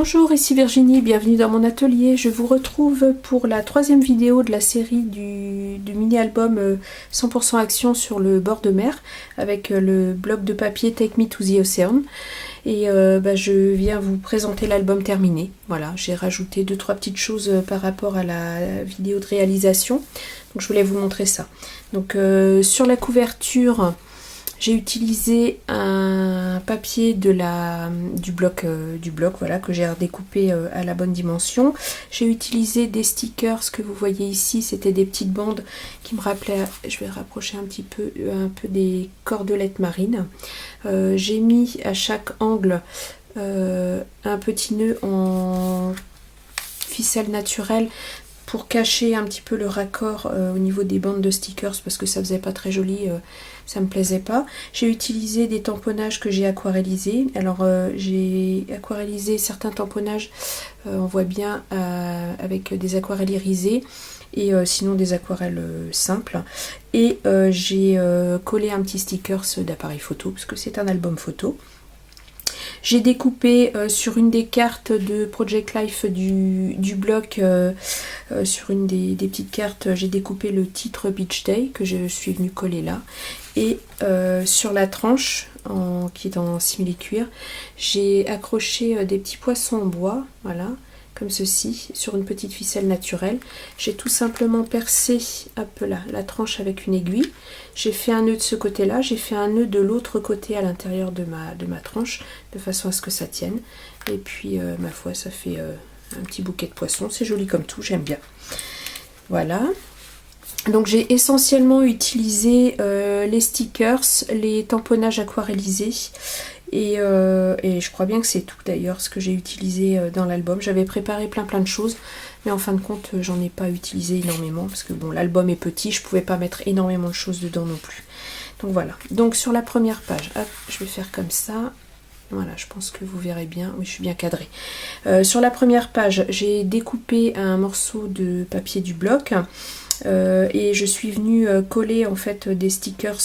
Bonjour, ici Virginie, bienvenue dans mon atelier. Je vous retrouve pour la troisième vidéo de la série du mini-album 100% action sur le bord de mer avec le bloc de papier Take Me to the Ocean. Et je viens vous présenter l'album terminé. Voilà, j'ai rajouté 2-3 petites choses par rapport à la vidéo de réalisation. Donc je voulais vous montrer ça. Donc sur la couverture, j'ai utilisé un papier du bloc voilà, que j'ai redécoupé à la bonne dimension. J'ai utilisé des stickers que vous voyez ici, c'était des petites bandes qui me rappelaient, je vais rapprocher un peu des cordelettes marines. J'ai mis à chaque angle un petit nœud en ficelle naturelle pour cacher un petit peu le raccord au niveau des bandes de stickers parce que ça faisait pas très joli, ça me plaisait pas. J'ai utilisé des tamponnages que j'ai aquarellisés. Alors j'ai aquarellisé certains tamponnages, on voit bien avec des aquarelles irisées et sinon des aquarelles simples. Et j'ai collé un petit stickers d'appareil photo parce que c'est un album photo. J'ai découpé sur une des cartes de Project Life du bloc, sur une des petites cartes, j'ai découpé le titre Beach Day que je suis venue coller là. Et sur la tranche, qui est en simili-cuir, j'ai accroché des petits poissons en bois, voilà, comme ceci, sur une petite ficelle naturelle. J'ai tout simplement percé un peu la tranche avec une aiguille. J'ai fait un nœud de ce côté-là, j'ai fait un nœud de l'autre côté à l'intérieur de ma tranche, de façon à ce que ça tienne. Et puis, ma foi, ça fait un petit bouquet de poissons. C'est joli comme tout, j'aime bien. Voilà. Donc j'ai essentiellement utilisé les stickers, les tamponnages aquarellisés et je crois bien que c'est tout d'ailleurs ce que j'ai utilisé dans l'album. J'avais préparé plein de choses, mais en fin de compte j'en ai pas utilisé énormément parce que bon, l'album est petit, je pouvais pas mettre énormément de choses dedans non plus. Donc voilà, donc sur la première page, hop, je vais faire comme ça. Voilà, je pense que vous verrez bien. Oui, je suis bien cadrée. Sur la première page, j'ai découpé un morceau de papier du bloc. Et je suis venue coller en fait des stickers,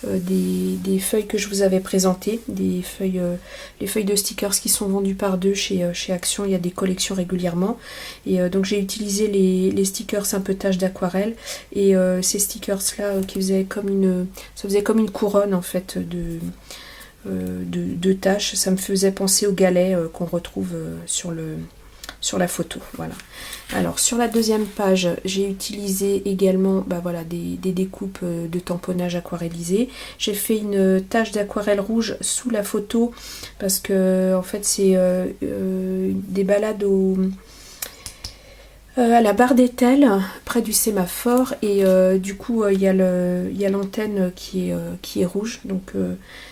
des feuilles que je vous avais présentées, les feuilles de stickers qui sont vendues par deux chez Action. Il y a des collections régulièrement et donc j'ai utilisé les stickers un peu taches d'aquarelle et ces stickers là qui faisaient ça faisait comme une couronne en fait de taches. Ça me faisait penser aux galets qu'on retrouve sur la photo. Voilà. Alors sur la deuxième page, j'ai utilisé également des découpes de tamponnage aquarellisé. J'ai fait une tache d'aquarelle rouge sous la photo parce que en fait c'est des balades à la barre d'étel près du sémaphore et du coup il y a l'antenne qui est rouge, donc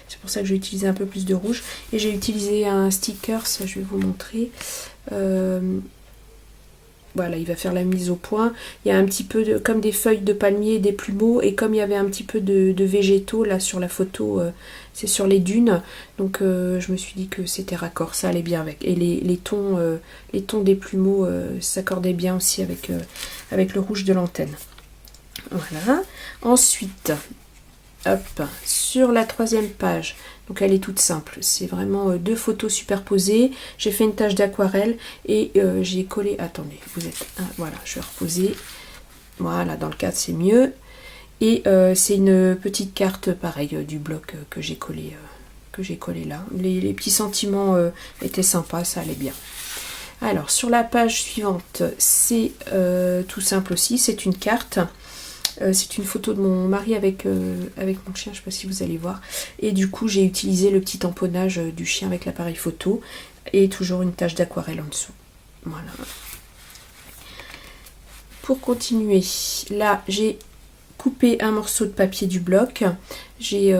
c'est pour ça que j'ai utilisé un peu plus de rouge et j'ai utilisé un sticker, ça je vais vous montrer. Voilà, il va faire la mise au point. Il y a un petit peu comme des feuilles de palmier et des plumeaux, et comme il y avait un petit peu de végétaux là sur la photo, c'est sur les dunes, donc je me suis dit que c'était raccord, ça allait bien avec. Et les tons des plumeaux s'accordaient bien aussi avec le rouge de l'antenne. Voilà. Ensuite, hop, sur la troisième page, donc elle est toute simple, c'est vraiment deux photos superposées. J'ai fait une tache d'aquarelle et j'ai collé, attendez, voilà, je vais reposer, voilà, dans le cadre c'est mieux. Et c'est une petite carte pareil du bloc que j'ai collé là. Les petits sentiments étaient sympas, ça allait bien. Alors sur la page suivante, c'est tout simple aussi, c'est une carte. C'est une photo de mon mari avec mon chien, je ne sais pas si vous allez voir. Et du coup, j'ai utilisé le petit tamponnage du chien avec l'appareil photo et toujours une tache d'aquarelle en dessous. Voilà. Pour continuer, là, j'ai coupé un morceau de papier du bloc. J'ai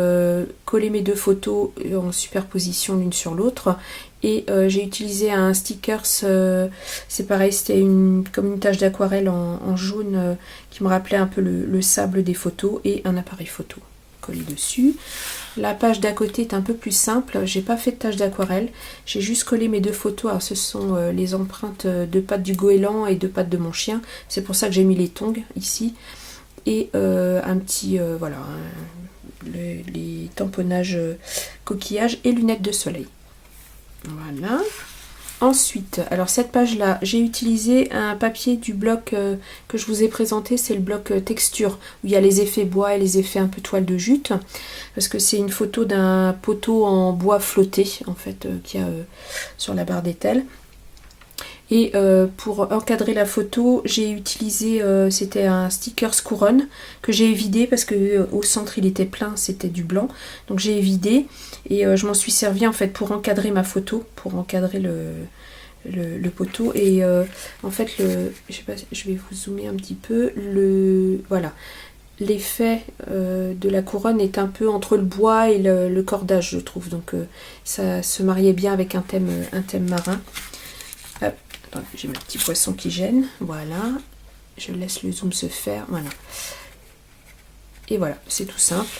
collé mes deux photos en superposition l'une sur l'autre. Et j'ai utilisé un stickers, c'est pareil, c'était comme une tache d'aquarelle en jaune qui me rappelait un peu le sable des photos et un appareil photo collé dessus. La page d'à côté est un peu plus simple, j'ai pas fait de tache d'aquarelle, j'ai juste collé mes deux photos. Alors ce sont les empreintes de pattes du goéland et de pattes de mon chien, c'est pour ça que j'ai mis les tongs ici. Et un petit, voilà, les tamponnages coquillages et lunettes de soleil. Voilà. Ensuite, alors cette page-là, j'ai utilisé un papier du bloc que je vous ai présenté, c'est le bloc texture, où il y a les effets bois et les effets un peu toile de jute, parce que c'est une photo d'un poteau en bois flotté, en fait, qu'il y a sur la barre d'étel. Et pour encadrer la photo, j'ai utilisé, c'était un stickers couronne que j'ai évidé parce que au centre il était plein, c'était du blanc. Donc j'ai évidé et je m'en suis servi en fait pour encadrer ma photo, pour encadrer le poteau. Et en fait, je sais pas, je vais vous zoomer un petit peu. Voilà. L'effet de la couronne est un peu entre le bois et le cordage, je trouve. Donc ça se mariait bien avec un thème marin. Hop. J'ai mon petit poisson qui gêne, voilà, je laisse le zoom se faire, voilà, et voilà, c'est tout simple.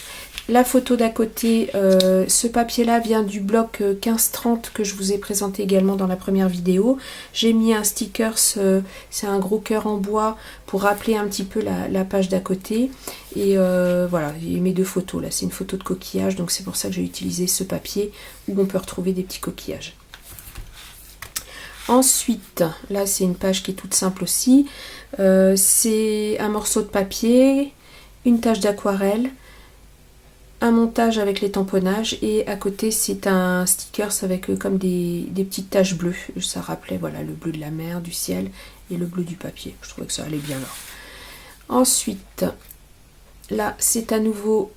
La photo d'à côté, ce papier là vient du bloc 1530 que je vous ai présenté également dans la première vidéo. J'ai mis un sticker, c'est un gros cœur en bois pour rappeler un petit peu la page d'à côté. Et voilà, j'ai mes deux photos là, c'est une photo de coquillage, donc c'est pour ça que j'ai utilisé ce papier où on peut retrouver des petits coquillages. Ensuite, là c'est une page qui est toute simple aussi, c'est un morceau de papier, une tache d'aquarelle, un montage avec les tamponnages et à côté c'est un sticker avec comme des petites taches bleues, ça rappelait voilà le bleu de la mer, du ciel et le bleu du papier, je trouvais que ça allait bien là. Ensuite, là c'est à nouveau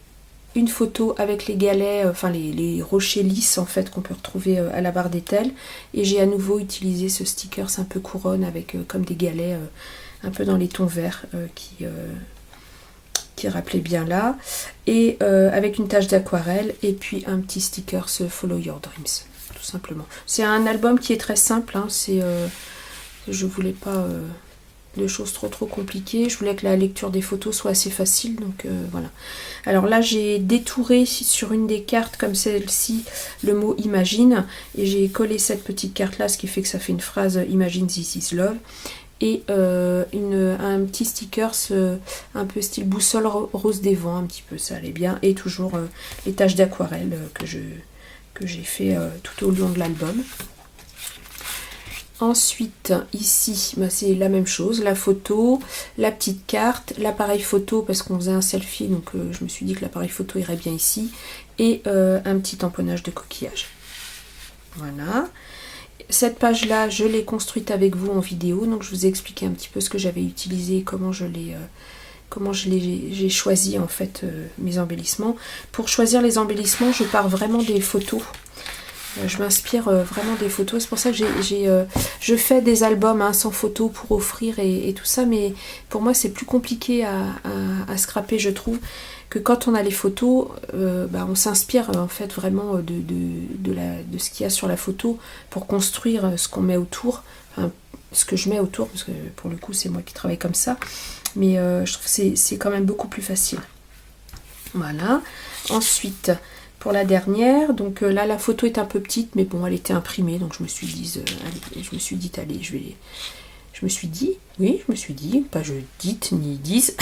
une photo avec les galets, enfin les rochers lisses en fait qu'on peut retrouver à la barre d'étel, et j'ai à nouveau utilisé ce sticker un peu couronne avec comme des galets un peu dans les tons verts qui rappelait bien là, et avec une tache d'aquarelle et puis un petit sticker Follow Your Dreams, tout simplement. C'est un album qui est très simple, hein, je voulais pas de choses trop compliquées, je voulais que la lecture des photos soit assez facile, donc voilà. Alors là j'ai détouré sur une des cartes comme celle-ci le mot imagine et j'ai collé cette petite carte là, ce qui fait que ça fait une phrase Imagine this is love, et un petit sticker un peu style boussole rose des vents, un petit peu, ça allait bien, et toujours les taches d'aquarelle que j'ai fait tout au long de l'album. Ensuite, ici, bah, c'est la même chose, la photo, la petite carte, l'appareil photo parce qu'on faisait un selfie, donc je me suis dit que l'appareil photo irait bien ici, et un petit tamponnage de coquillage. Voilà. Cette page-là, je l'ai construite avec vous en vidéo, donc je vous ai expliqué un petit peu ce que j'avais utilisé, comment j'ai choisi en fait mes embellissements. Pour choisir les embellissements, je pars vraiment des photos. Je m'inspire vraiment des photos, c'est pour ça que je fais des albums hein, sans photos pour offrir et tout ça, mais pour moi c'est plus compliqué à scraper, je trouve, que quand on a les photos, bah, on s'inspire en fait vraiment de ce qu'il y a sur la photo pour construire ce qu'on met autour, enfin, ce que je mets autour, parce que pour le coup c'est moi qui travaille comme ça, mais je trouve que c'est quand même beaucoup plus facile. Voilà, ensuite... Pour la dernière, donc là la photo est un peu petite, mais bon elle était imprimée, donc je me suis dit, allez, je me suis dit, pas je dite ni dise,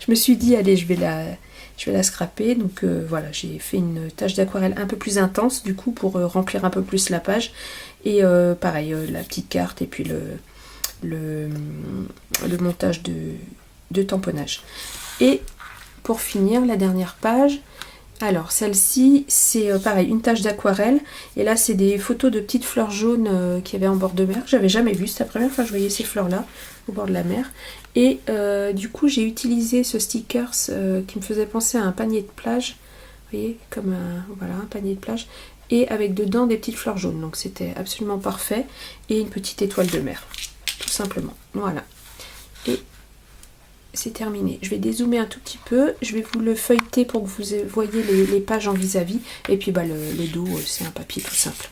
je me suis dit allez je vais la scraper, donc voilà, j'ai fait une tache d'aquarelle un peu plus intense du coup pour remplir un peu plus la page, et pareil la petite carte et puis le montage de tamponnage. Et pour finir la dernière page, alors celle-ci c'est pareil, une tache d'aquarelle, et là c'est des photos de petites fleurs jaunes qu'il y avait en bord de mer, j'avais jamais vu, c'était la première fois que je voyais ces fleurs là au bord de la mer, et du coup j'ai utilisé ce sticker qui me faisait penser à un panier de plage, vous voyez, comme voilà, un panier de plage, et avec dedans des petites fleurs jaunes, donc c'était absolument parfait, et une petite étoile de mer, tout simplement, voilà. Et c'est terminé. Je vais dézoomer un tout petit peu, je vais vous le feuilleter pour que vous voyez les pages en vis-à-vis, et puis bah, le dos c'est un papier tout simple.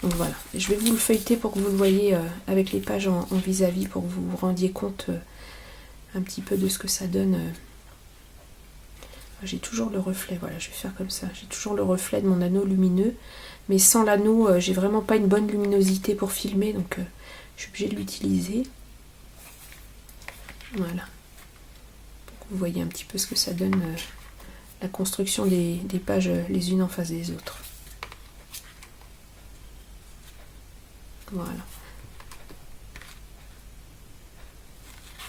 Donc voilà, je vais vous le feuilleter pour que vous le voyez avec les pages en vis-à-vis, pour que vous vous rendiez compte un petit peu de ce que ça donne. J'ai toujours le reflet, voilà, je vais faire comme ça, j'ai toujours le reflet de mon anneau lumineux, mais sans l'anneau j'ai vraiment pas une bonne luminosité pour filmer, donc je suis obligée de l'utiliser. Voilà. Vous voyez un petit peu ce que ça donne, la construction des pages les unes en face des autres. Voilà.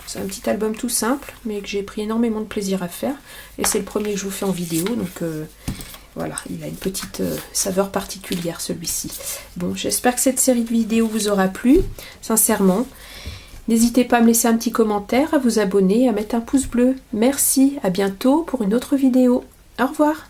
C'est un petit album tout simple, mais que j'ai pris énormément de plaisir à faire. Et c'est le premier que je vous fais en vidéo, donc voilà, il a une petite saveur particulière celui-ci. Bon, j'espère que cette série de vidéos vous aura plu, sincèrement. N'hésitez pas à me laisser un petit commentaire, à vous abonner, à mettre un pouce bleu. Merci, à bientôt pour une autre vidéo. Au revoir.